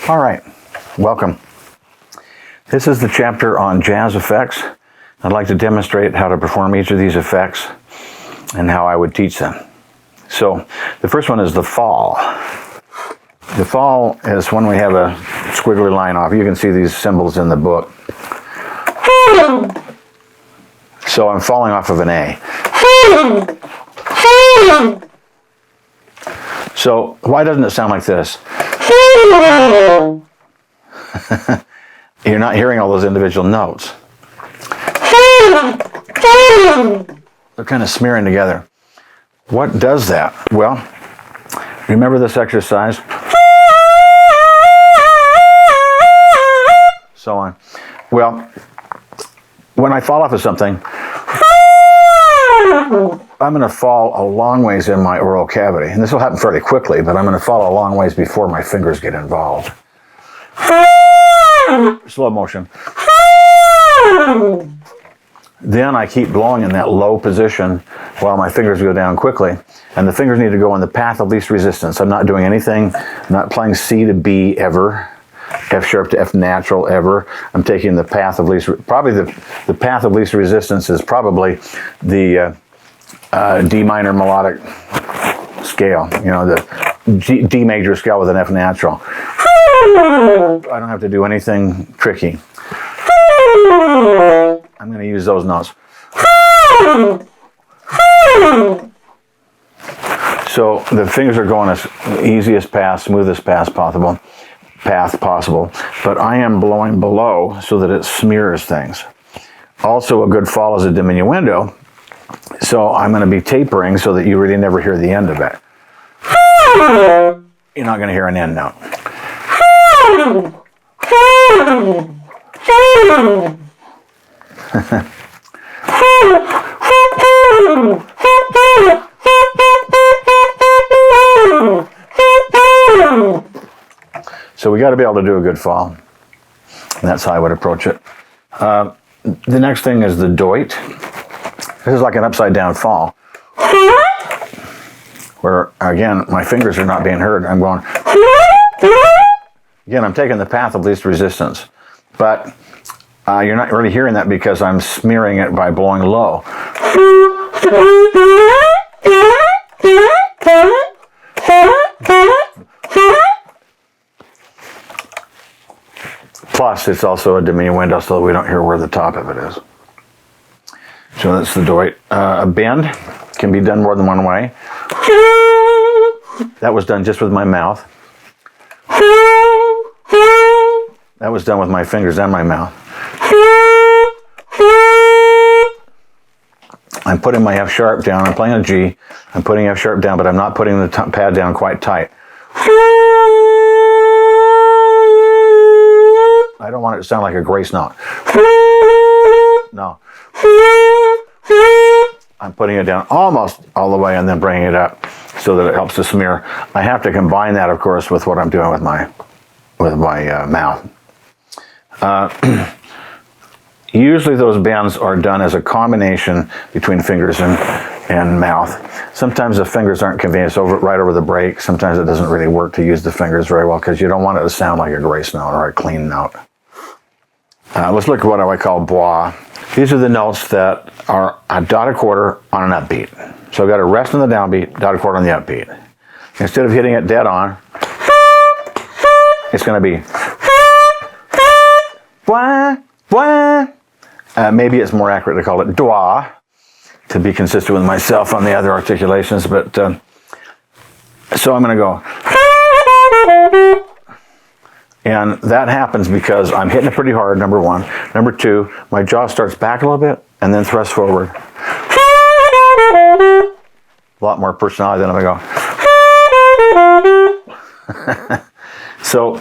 All right, welcome. This is the chapter on jazz effects. I'd like to demonstrate how to perform each of these effects and how I would teach them. So the first one is the fall. The fall is when we have a squiggly line off. You can see these symbols in the book. So I'm falling off of an A. So why doesn't it sound like this? You're not hearing all those individual notes. They're kind of smearing together. What does that? Well, remember this exercise? So on. Well, when I fall off of something, I'm going to fall a long ways in my oral cavity. And this will happen fairly quickly, but I'm going to fall a long ways before my fingers get involved. Slow motion. Then I keep blowing in that low position while my fingers go down quickly. And the fingers need to go in the path of least resistance. I'm not doing anything, I'm not playing C to B ever, F sharp to F natural ever. I'm taking the path of least, probably the path of least resistance is probably the D minor melodic scale, you know, the D major scale with an F natural. I don't have to do anything tricky. I'm going to use those notes. So the fingers are going as easiest path, smoothest path possible, but I am blowing below so that it smears things. Also, a good fall is a diminuendo, so I'm going to be tapering so that you really never hear the end of it. You're not going to hear an end note. So we got to be able to do a good fall. And that's how I would approach it. The next thing is the doit. This is like an upside down fall. Where, again, my fingers are not being heard. I'm going... Again, I'm taking the path of least resistance. But you're not really hearing that because I'm smearing it by blowing low. Plus, it's also a diminuendo so that we don't hear where the top of it is. So that's the doit. A bend can be done more than one way. That was done just with my mouth. That was done with my fingers and my mouth. I'm putting my F sharp down. I'm playing a G. I'm putting F sharp down, but I'm not putting the pad down quite tight. I don't want it to sound like a grace note. No. I'm putting it down almost all the way and then bringing it up so that it helps to smear. I have to combine that, of course, with what I'm doing with my mouth. Usually those bends are done as a combination between fingers and mouth. Sometimes the fingers aren't convenient, it's right over the break. Sometimes it doesn't really work to use the fingers very well because you don't want it to sound like a grace note or a clean note. Let's look at what I call bois. These are the notes that are a dotted quarter on an upbeat. So I've got a rest on the downbeat, dotted quarter on the upbeat. Instead of hitting it dead on, it's going to be bois, bois. Maybe it's more accurate to call it doigt to be consistent with myself on the other articulations, but so I'm going to go. And that happens because I'm hitting it pretty hard, number one. Number two, my jaw starts back a little bit and then thrusts forward. A lot more personality than I'm going to go. So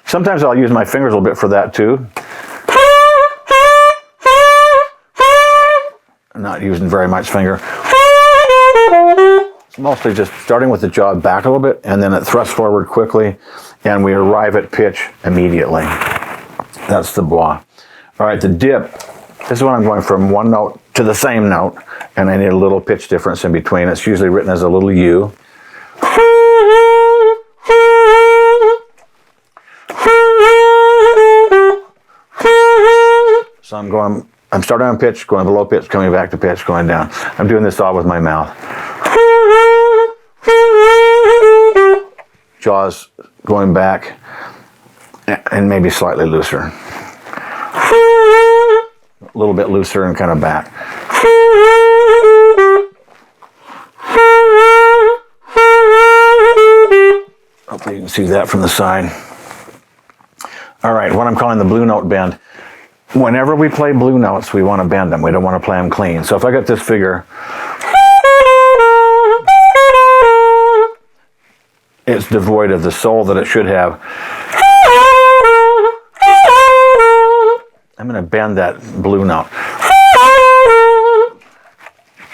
sometimes I'll use my fingers a little bit for that too. I'm not using very much finger. It's mostly just starting with the jaw back a little bit and then it thrusts forward quickly and we arrive at pitch immediately. That's the bois. All right, the dip. This is when I'm going from one note to the same note and I need a little pitch difference in between. It's usually written as a little U. So I'm starting on pitch, going below pitch, coming back to pitch, going down. I'm doing this all with my mouth. Jaws going back and maybe slightly looser. A little bit looser and kind of back. Hopefully you can see that from the side. All right, what I'm calling the blue note bend. Whenever we play blue notes, we want to bend them. We don't want to play them clean. So if I got this figure, it's devoid of the soul that it should have. I'm going to bend that blue note.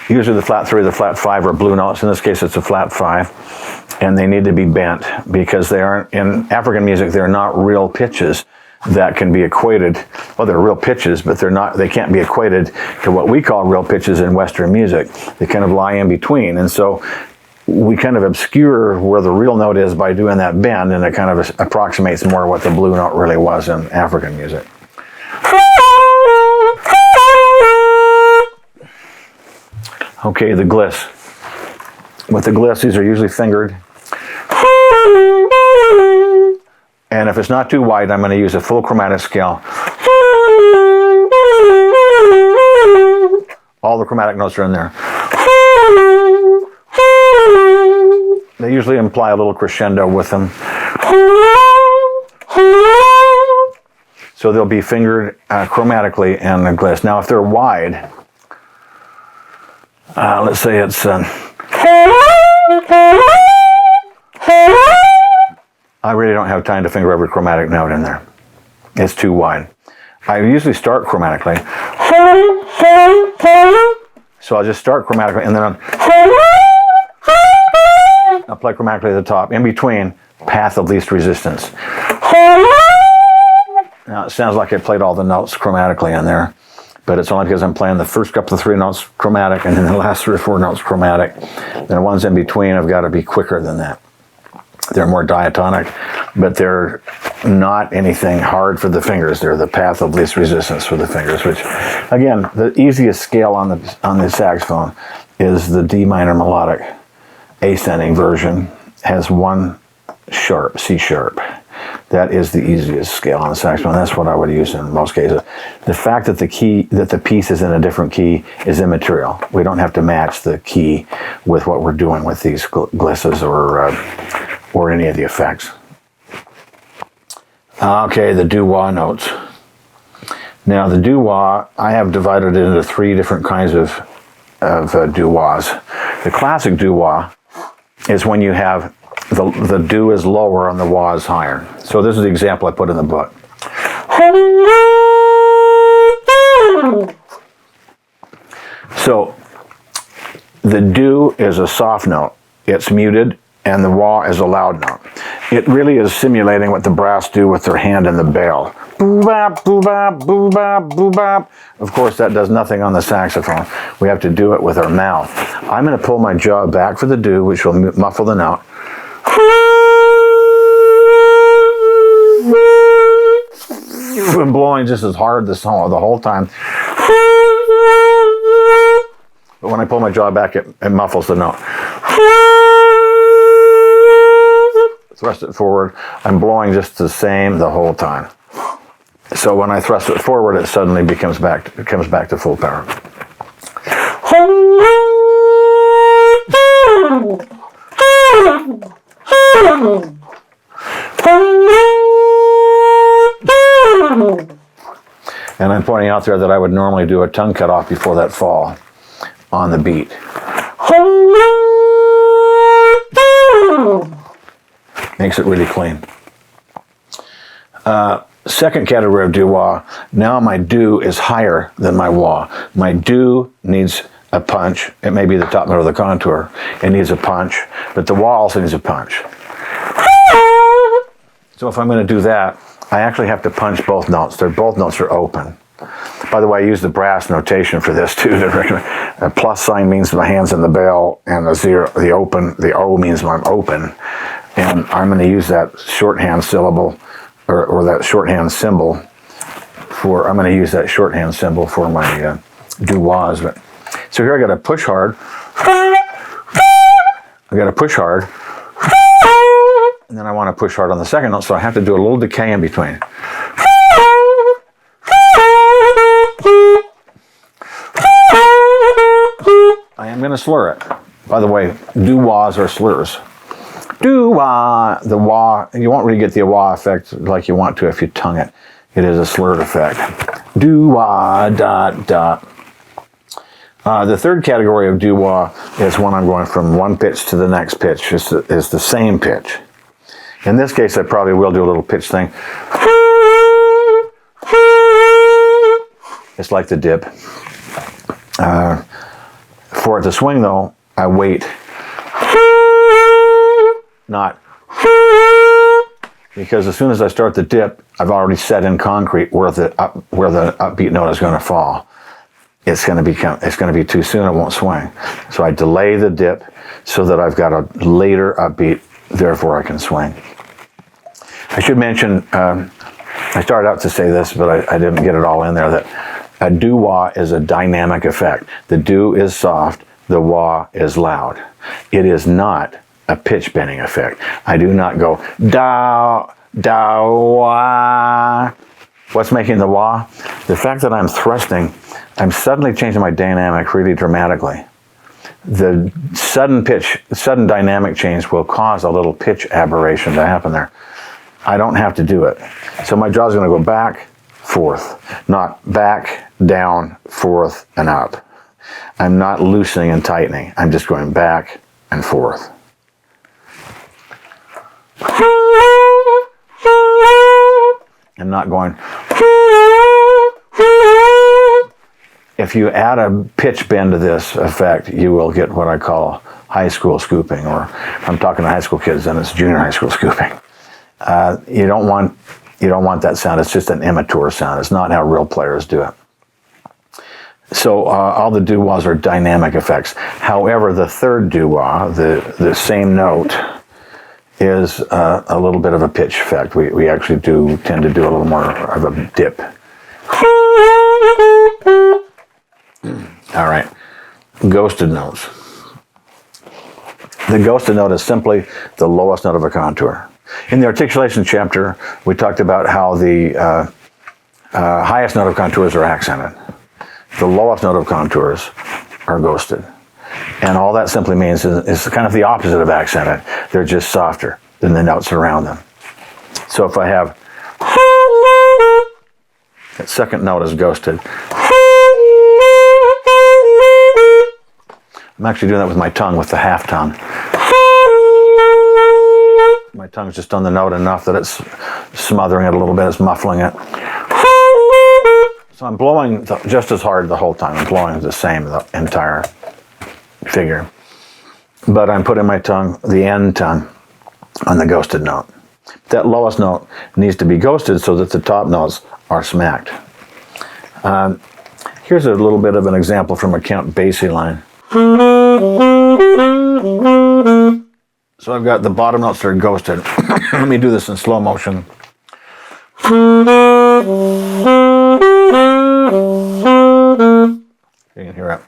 Usually the flat 3 or the flat 5 are blue notes. In this case, it's a flat 5. And they need to be bent because they aren't, in African music, they're not real pitches that can be equated. Well, they're real pitches, but they can't be equated to what we call real pitches in Western music. They kind of lie in between. And so we kind of obscure where the real note is by doing that bend, and it kind of approximates more what the blue note really was in African music. Okay, the gliss. With the gliss, these are usually fingered. And if it's not too wide, I'm going to use a full chromatic scale. All the chromatic notes are in there. They usually imply a little crescendo with them. So they'll be fingered chromatically in the gliss. Now, if they're wide, let's say it's... I really don't have time to finger every chromatic note in there. It's too wide. I usually start chromatically. So I'll just start chromatically and then I'll play chromatically at the top. In between, path of least resistance. Now it sounds like I played all the notes chromatically in there, but it's only because I'm playing the first couple of 3 notes chromatic and then the last 3 or 4 notes chromatic. Then the ones in between have got to be quicker than that. They're more diatonic, but they're not anything hard for the fingers. They're the path of least resistance for the fingers, which, again, the easiest scale on the saxophone is the D minor melodic ascending version. Has 1 sharp, C sharp. That is the easiest scale on the saxophone. That's what I would use in most cases. The fact that the piece is in a different key is immaterial. We don't have to match the key with what we're doing with these glisses or any of the effects. Okay, the doo-wah notes. Now the doo-wah, I have divided it into 3 different kinds of doo-wahs. The classic doo-wah is when you have the do is lower and the wah is higher. So this is the example I put in the book. So the do is a soft note. It's muted, and the wah is a loud note. It really is simulating what the brass do with their hand in the bell. Boo-bop, boo-bop, boo-bop, boo-bop. Of course, that does nothing on the saxophone. We have to do it with our mouth. I'm going to pull my jaw back for the do, which will muffle the note. I'm blowing just as hard the whole time. But when I pull my jaw back, it muffles the note. Thrust it forward. I'm blowing just the same the whole time. So when I thrust it forward, it suddenly comes back to full power. And I'm pointing out there that I would normally do a tongue cut off before that fall on the beat. Makes it really clean. Second category of doo-wah, now my do is higher than my wah. My do needs a punch. It may be the top note of the contour. It needs a punch, but the wah also needs a punch. So if I'm going to do that, I actually have to punch both notes. Both notes are open. By the way, I use the brass notation for this too. A plus sign means my hand's in the bell, and the O means I'm open. And I'm going to use that shorthand syllable or that shorthand symbol I'm going to use that shorthand symbol for my doo-wahs. But so here I got to push hard. I got to push hard, and then I want to push hard on the second note, so I have to do a little decay in between. I am going to slur it. By the way, doo-wahs are slurs. Doo-wah, the wah, you won't really get the wah effect like you want to if you tongue it. It is a slurred effect. Doo-wah, dot, dot. The third category of doo-wah is when I'm going from one pitch to the next pitch. It's the same pitch. In this case, I probably will do a little pitch thing. It's like the dip. For it to swing, though, I wait. Not. Because as soon as I start the dip, I've already set in concrete where the upbeat note is going to fall. It's going to be too soon. It won't swing. So I delay the dip so that I've got a later upbeat. Therefore, I can swing. I should mention. I started out to say this, but I didn't get it all in there. That a doo-wah is a dynamic effect. The do is soft. The wah is loud. It is not a pitch bending effect. I do not go da da wah. What's making the wah? The fact that I'm thrusting. I'm suddenly changing my dynamic really dramatically. The sudden dynamic change will cause a little pitch aberration to happen there. I don't have to do it. So my jaw is going to go back, forth, not back, down, forth, and up. I'm not loosening and tightening. I'm just going back and forth. I'm not going. If you add a pitch bend to this effect, you will get what I call high school scooping, or if I'm talking to high school kids, then it's junior high school scooping. You don't want that sound. It's just an immature sound. It's not how real players do it. So all the doo-wahs are dynamic effects. However, the third doo-wah, the same note, is a little bit of a pitch effect. We actually tend to do a little more of a dip. All right, ghosted notes. The ghosted note is simply the lowest note of a contour. In the articulation chapter, we talked about how the highest note of contours are accented. The lowest note of contours are ghosted. And all that simply means is kind of the opposite of accented. They're just softer than the notes around them. So if I have that second note is ghosted, I'm actually doing that with my tongue, with the half tongue. My tongue's just on the note enough that it's smothering it a little bit, it's muffling it. So I'm blowing just as hard the whole time. I'm blowing the same, the entire figure. But I'm putting my tongue, the end tongue, on the ghosted note. That lowest note needs to be ghosted so that the top notes are smacked. Here's a little bit of an example from a Count Basie line. So I've got the bottom notes that are ghosted. Let me do this in slow motion. You can hear it.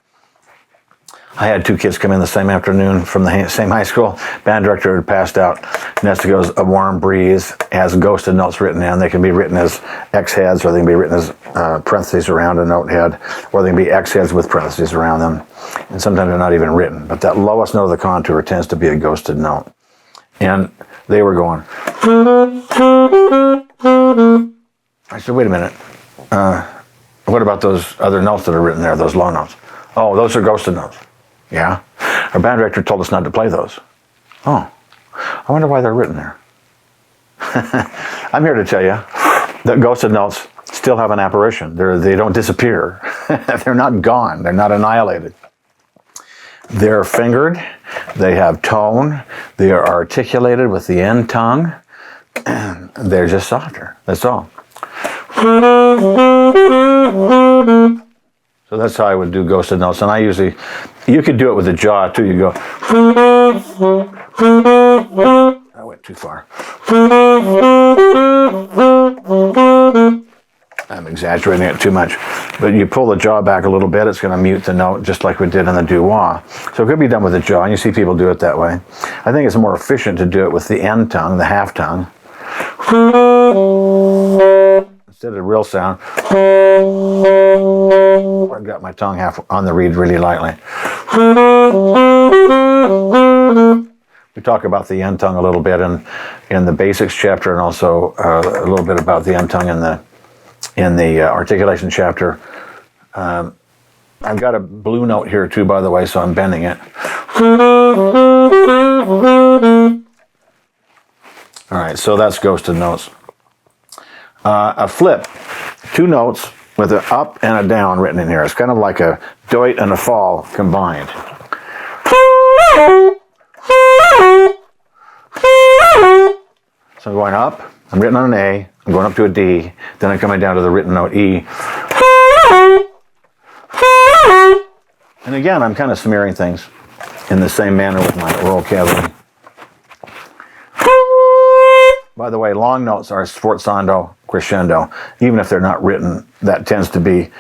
I had two kids come in the same afternoon from the same high school. Band director had passed out. Next goes A Warm Breeze, has ghosted notes written in. They can be written as X heads, or they can be written as parentheses around a note head, or they can be X heads with parentheses around them. And sometimes they're not even written. But that lowest note of the contour tends to be a ghosted note. And they were going. I said, wait a minute. What about those other notes that are written there, those low notes? Oh, those are ghosted notes. Yeah? Our band director told us not to play those. Oh, I wonder why they're written there. I'm here to tell you that ghosted notes still have an apparition. They don't disappear. They're not gone. They're not annihilated. They're fingered. They have tone. They are articulated with the end tongue. They're just softer. That's all. So that's how I would do ghosted notes. And I usually, you could do it with the jaw too. You go, I went too far. Let me exaggerating it too much. But you pull the jaw back a little bit, it's going to mute the note just like we did in the doo-wah. So it could be done with the jaw, and you see people do it that way. I think it's more efficient to do it with the end tongue, the half tongue. Instead of the real sound. I've got my tongue half on the reed really lightly. We talk about the end tongue a little bit in the basics chapter, and also a little bit about the end tongue in the articulation chapter. I've got a blue note here too, by the way, so I'm bending it. All right, so that's ghosted notes. A flip, 2 notes with an up and a down written in here. It's kind of like a doit and a fall combined. So I'm going up, I'm written on an A, I'm going up to a D, then I'm coming down to the written note E. And again, I'm kind of smearing things in the same manner with my oral cavity. By the way, long notes are sforzando, crescendo. Even if they're not written, that tends to be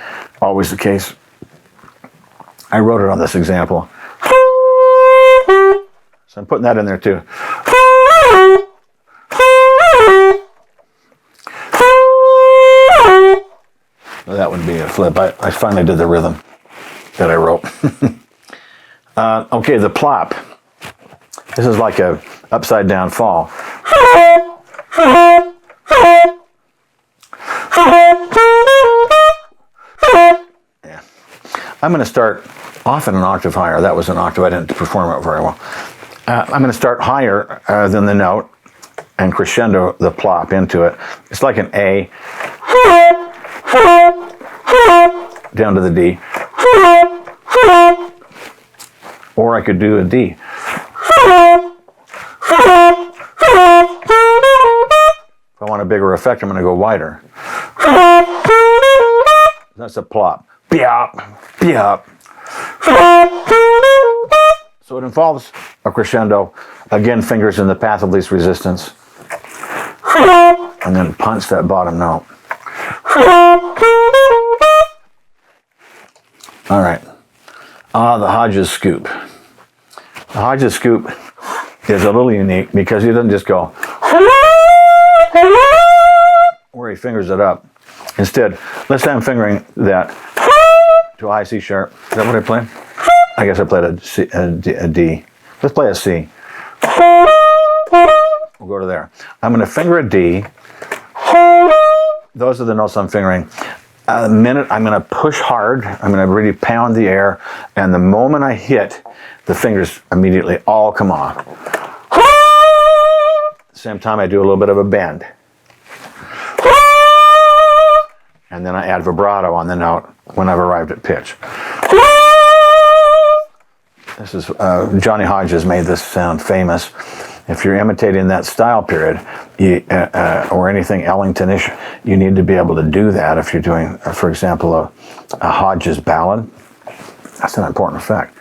always the case. I wrote it on this example. So I'm putting that in there too. Well, that would be a flip. I finally did the rhythm that I wrote. Okay, the plop. This is like a upside down fall. Yeah. I'm going to start off in an octave higher. That was an octave. I didn't perform it very well. I'm going to start higher than the note and crescendo the plop into it. It's like an A down to the D. Or I could do a D. If I want a bigger effect, I'm going to go wider. That's a plop. Biop, biop. So it involves a crescendo. Again, fingers in the path of least resistance. And then punch that bottom note. All right. The Hodges scoop. The Hodges scoop is a little unique because he doesn't just go where he fingers it up. Instead, let's say I'm fingering that to a high C sharp. Is that what I played? I guess I played a D. Let's play a C. We'll go to there. I'm going to finger a D. Those are the notes I'm fingering. The minute I'm going to push hard, I'm going to really pound the air, and the moment I hit, the fingers immediately all come off. At the same time, I do a little bit of a bend. And then I add vibrato on the note when I've arrived at pitch. This is Johnny Hodges made this sound famous. If you're imitating that style period, or anything Ellington-ish, you need to be able to do that. If you're doing, for example, a Hodges ballad, that's an important effect.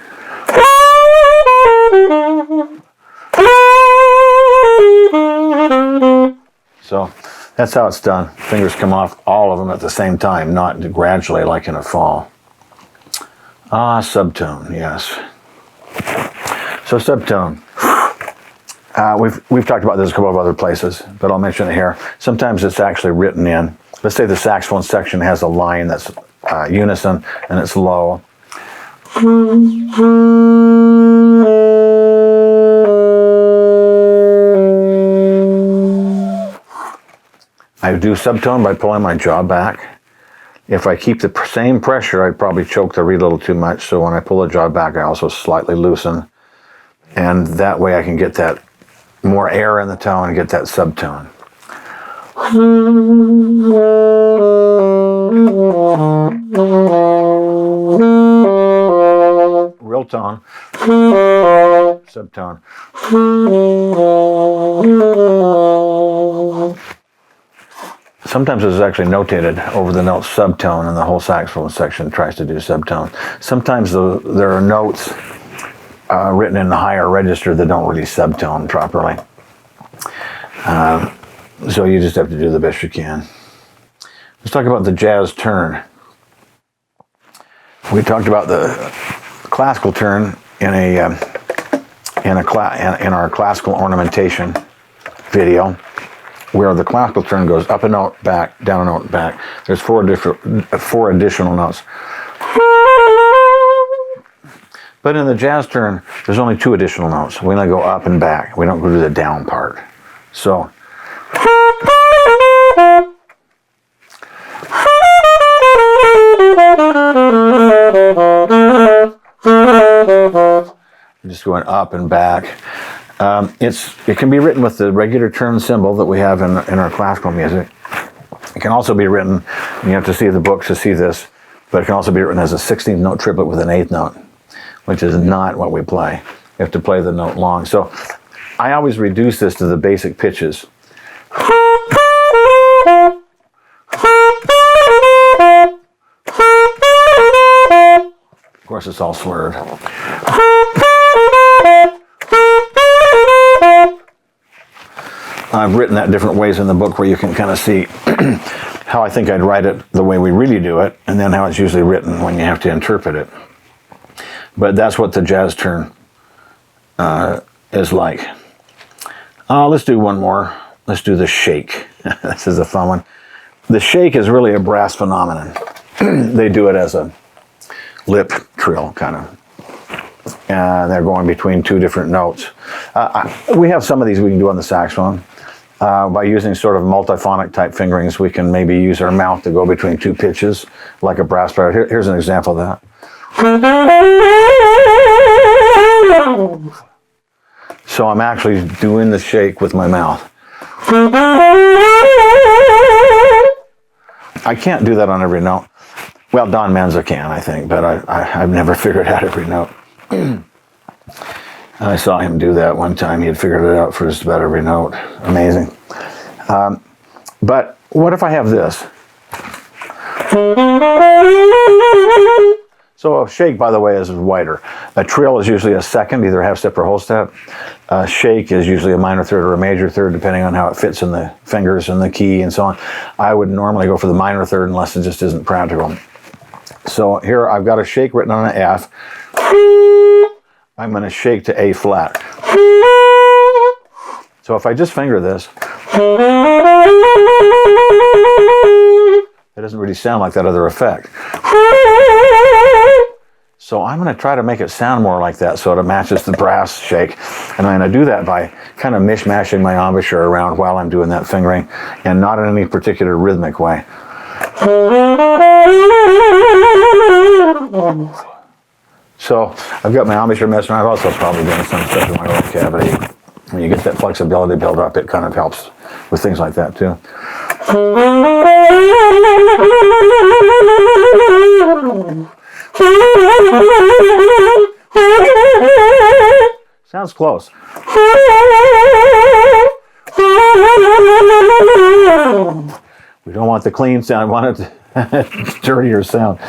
So that's how it's done. Fingers come off, all of them at the same time, not gradually like in a fall. Subtone, yes. So subtone. We've talked about this a couple of other places, but I'll mention it here. Sometimes it's actually written in. Let's say the saxophone section has a line that's unison and it's low. I do subtone by pulling my jaw back. If I keep the same pressure, I'd probably choke the reed a little too much. So when I pull the jaw back, I also slightly loosen. And that way I can get that more air in the tone and get that subtone. Real tone, subtone. Sometimes it's actually notated over the note subtone, and the whole saxophone section tries to do subtone. Sometimes there are notes written in the higher register that don't really subtone properly. So you just have to do the best you can. Let's talk about the jazz turn. We talked about the classical turn in our classical ornamentation video, where the classical turn goes up a note, back, down a note, back. There's four additional notes. But in the jazz turn, there's only 2 additional notes. We only go up and back. We don't go to the down part. So just going up and back. It can be written with the regular turn symbol that we have in our classical music. It can also be written, and you have to see the books to see this, but it can also be written as a 16th note triplet with an 8th note, which is not what we play. You have to play the note long. So I always reduce this to the basic pitches. Of course, it's all slurred. I've written that different ways in the book where you can kind of see how I think I'd write it the way we really do it, and then how it's usually written when you have to interpret it. But that's what the jazz turn is like. Let's do one more. Let's do the shake. This is a fun one. The shake is really a brass phenomenon. They do it as a lip trill, kind of. They're going between 2 different notes. We have some of these we can do on the saxophone. By using sort of multiphonic type fingerings, we can maybe use our mouth to go between 2 pitches, like a brass player. Here's an example of that. So I'm actually doing the shake with my mouth. I can't do that on every note. Well, Don Menza can, I think, but I've never figured out every note. I saw him do that one time. He had figured it out for just about every note. Amazing. But what if I have this? So a shake, by the way, is wider. A trill is usually a second, either half step or whole step. A shake is usually a minor third or a major third, depending on how it fits in the fingers and the key and so on. I would normally go for the minor third unless it just isn't practical. So here I've got a shake written on an F. I'm going to shake to A flat. So if I just finger this, it doesn't really sound like that other effect. So I'm going to try to make it sound more like that so it matches the brass shake. And I'm going to do that by kind of mishmashing my embouchure around while I'm doing that fingering, and not in any particular rhythmic way. So I've got my embouchure messing around. I've also probably done some stuff in my oral cavity. When you get that flexibility build up, it kind of helps with things like that too. Sounds close. We don't want the clean sound. We want it dirtier sound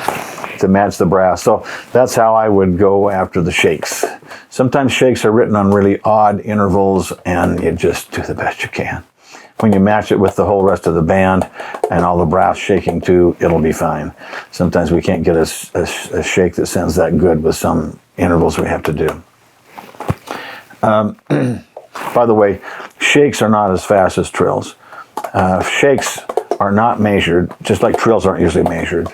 to match the brass. So that's how I would go after the shakes. Sometimes shakes are written on really odd intervals, and you just do the best you can. When you match it with the whole rest of the band and all the brass shaking too, it'll be fine. Sometimes we can't get a shake that sounds that good with some intervals we have to do. By the way, shakes are not as fast as trills. Shakes are not measured, just like trills aren't usually measured.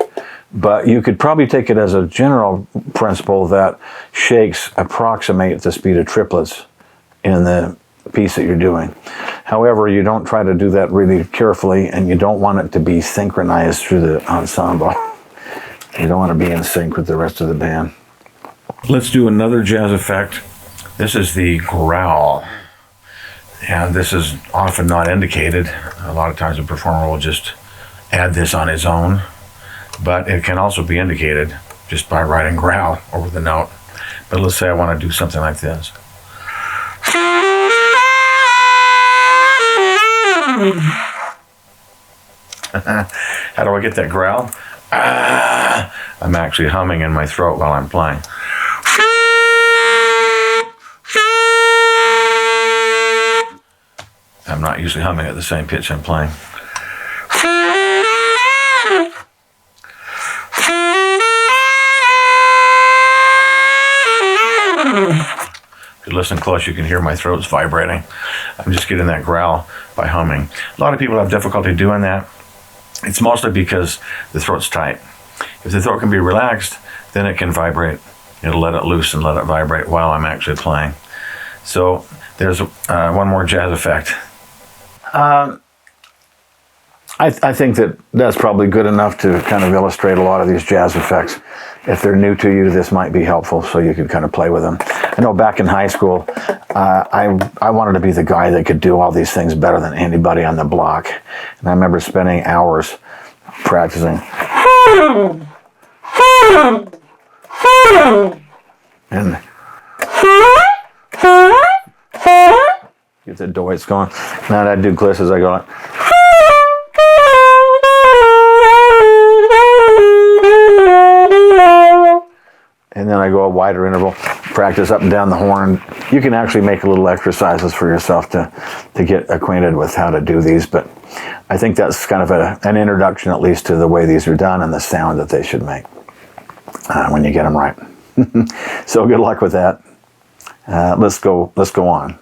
But you could probably take it as a general principle that shakes approximate the speed of triplets in the piece that you're doing. However, you don't try to do that really carefully, and you don't want it to be synchronized through the ensemble. You don't want to be in sync with the rest of the band. Let's do another jazz effect. This is the growl. And this is often not indicated. A lot of times a performer will just add this on his own. But it can also be indicated just by writing growl over the note. But let's say I want to do something like this. How do I get that growl? I'm actually humming in my throat while I'm playing. I'm not usually humming at the same pitch I'm playing. you listen close, you can hear my throat's vibrating. I'm just getting that growl by humming. A lot of people have difficulty doing that. It's mostly because the throat's tight. If the throat can be relaxed, then it can vibrate. It'll let it loose and let it vibrate while I'm actually playing. So there's one more jazz effect. I think that's probably good enough to kind of illustrate a lot of these jazz effects. If they're new to you, this might be helpful so you can kind of play with them. I know back in high school, I wanted to be the guy that could do all these things better than anybody on the block. And I remember spending hours practicing. And get the doits going. Now I'd do glisses, I go like, and then I go a wider interval, practice up and down the horn. You can actually make a little exercises for yourself to get acquainted with how to do these, but I think that's kind of an introduction at least to the way these are done and the sound that they should make when you get them right. So good luck with that. Let's go on.